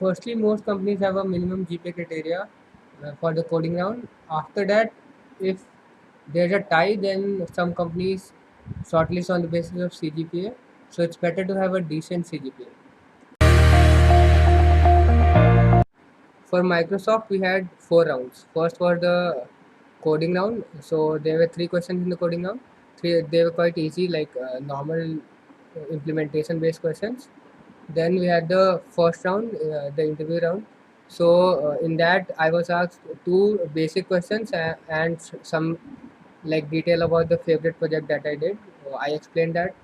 Firstly, most companies have a minimum GPA criteria for the coding round. After that, if there's a tie, then some companies shortlist on the basis of CGPA. So it's better to have a decent CGPA. For Microsoft, we had 4 rounds. First was the coding round. So there were 3 questions in the coding round. They were quite easy, like normal implementation-based questions. Then we had the first round, the interview round. So in that, I was asked 2 basic questions and some like detail about the favorite project that I did. I explained that,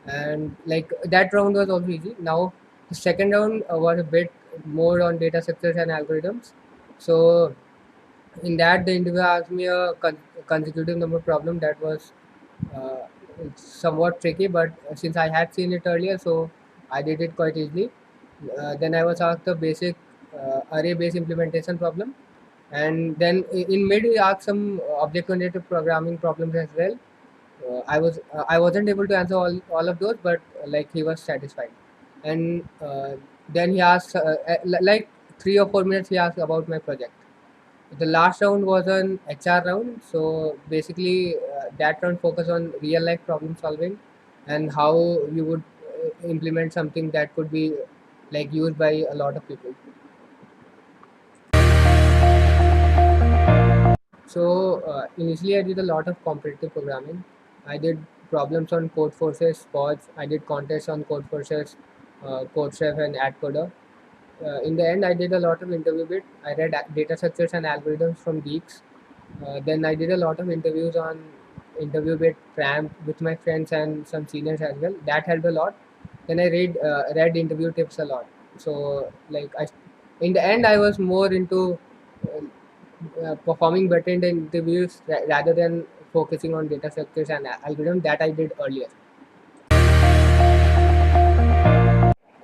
and like that round was also easy. Now the second round was a bit more on data structures and algorithms. So in that, the interviewer asked me a consecutive number problem that was uh, somewhat tricky, but since I had seen it earlier, so I did it quite easily. Then I was asked the basic array-based implementation problem, and then in mid we asked some object-oriented programming problems as well. I wasn't able to answer all of those, but like he was satisfied. And then he asked like 3 or 4 minutes he asked about my project. The last round was an HR round, so basically that round focused on real life problem solving and how you would implement something that could be like used by a lot of people. So initially, I did a lot of competitive programming. I did problems on Codeforces, Spots. I did contests on Codeforces, CodeChef, and AdCoder. In the end, I did a lot of interview bit. I read data structures and algorithms from geeks. Then I did a lot of interviews on interview bit Tramp with my friends and some seniors as well. That helped a lot. Then I read interview tips a lot. So in the end, I was more into performing better in the interviews rather than focusing on data structures and algorithm that I did earlier.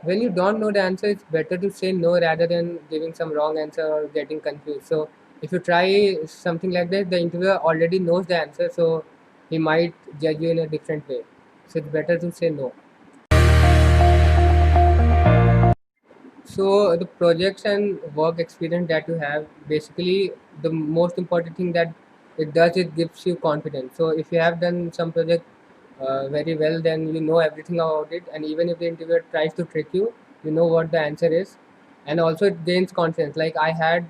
When you don't know the answer, it's better to say no rather than giving some wrong answer or getting confused. So if you try something like that, the interviewer already knows the answer, so he might judge you in a different way. So it's better to say no. So the projects and work experience that you have, basically the most important thing that it does, it gives you confidence. So if you have done some project very well, then you know everything about it, and even if the interviewer tries to trick you, you know what the answer is, and also it gains confidence. Like I had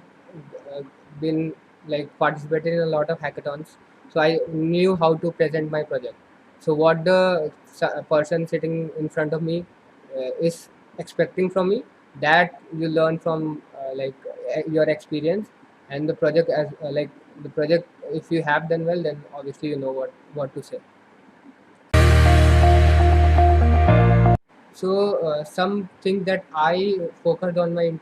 uh, been like participated in a lot of hackathons, so I knew how to present my project. So what the person sitting in front of me is expecting from me, that you learn from your experience. And the project as the project, if you have done well, then obviously you know what to say. So something that I focused on my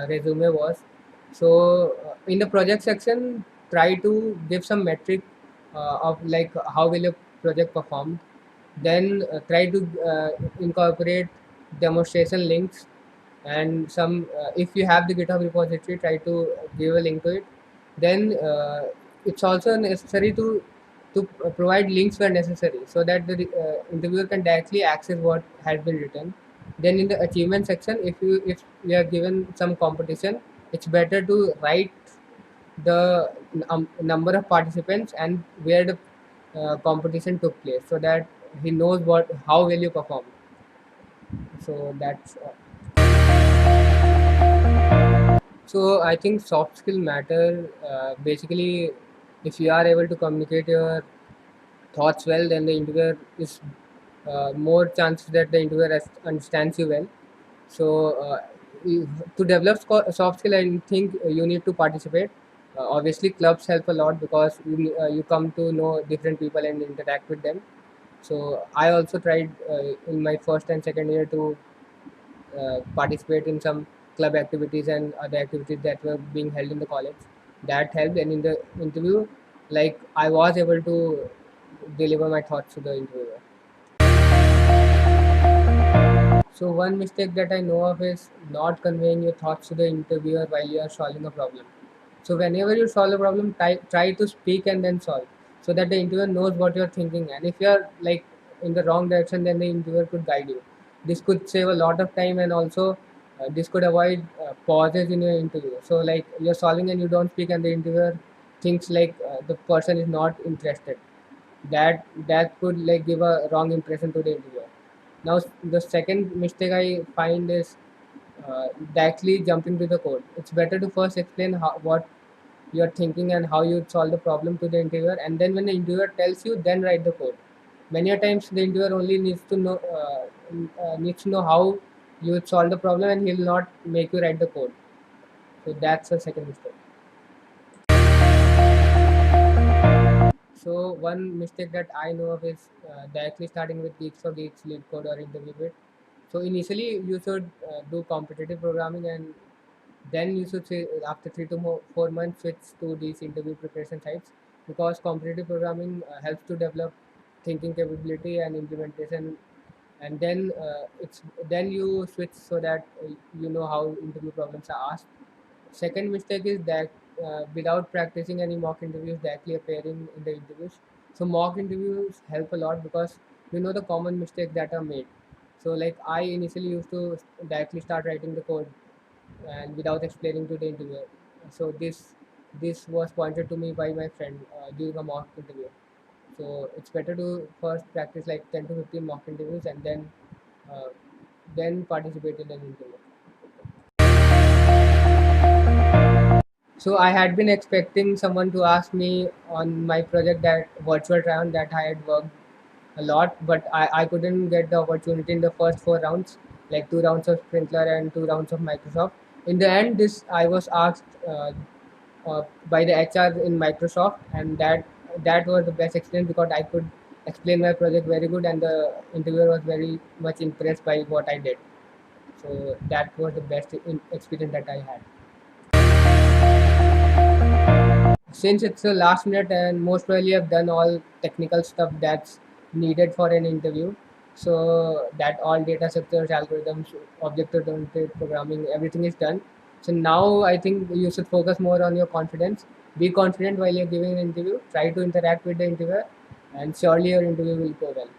resume was, so in the project section, try to give some metric of like how will your project perform. Then try to incorporate demonstration links, and some if you have the GitHub repository, try to give a link to it. Then it's also necessary to provide links where necessary, so that the interviewer can directly access what has been written. Then in the achievement section, if you are given some competition, it's better to write the number of participants and where the competition took place, so that he knows what how well you perform. So that's so I think soft skill matter. Basically, if you are able to communicate your thoughts well, then the interviewer is more chances that the interviewer understands you well. So to develop soft skill, I think you need to participate. Obviously, clubs help a lot because you come to know different people and interact with them. So I also tried in my first and second year to participate in some club activities and other activities that were being held in the college. That helped, and in the interview, like I was able to deliver my thoughts to the interviewer. So one mistake that I know of is not conveying your thoughts to the interviewer while you are solving a problem. So whenever you solve a problem, try to speak and then solve, so that the interviewer knows what you're thinking. And if you're like in the wrong direction, then the interviewer could guide you. This could save a lot of time, and also This could avoid pauses in your interview. So like you're solving and you don't speak, and the interviewer thinks like the person is not interested. That could like give a wrong impression to the interviewer. Now the second mistake I find is directly jumping to the code. It's better to first explain what you're thinking and how you solve the problem to the interviewer, and then when the interviewer tells you, then write the code. Many a times the interviewer only needs to know how you would solve the problem, and he'll not make you write the code. So that's the second mistake. So one mistake that I know of is directly starting with Geeks for Geeks, Lead Code, or Interview Bit. So initially you should do competitive programming, and then you should say after 4 months switch to these interview preparation sites, because competitive programming helps to develop thinking capability and implementation, and then you switch so that you know how interview problems are asked. Second mistake is that without practicing any mock interviews directly appearing in the interviews. So mock interviews help a lot because you know the common mistakes that are made. So like I initially used to directly start writing the code and without explaining to the interviewer. So this was pointed to me by my friend during a mock interview. So it's better to first practice like 10 to 15 mock interviews, and uh, then participate in an interview. So I had been expecting someone to ask me on my project, that virtual try-on that I had worked a lot, but I couldn't get the opportunity in the first 4 rounds, like 2 rounds of Sprinkler and 2 rounds of Microsoft. In the end, this I was asked by the HR in Microsoft, and that was the best experience because I could explain my project very good, and the interviewer was very much impressed by what I did. So that was the best experience that I had. Since it's a last minute and most probably I've done all technical stuff that's needed for an interview, so that all data structures, algorithms, object oriented programming, everything is done. So now I think you should focus more on your confidence. Be confident while you're giving an interview. Try to interact with the interviewer, and surely your interview will go well.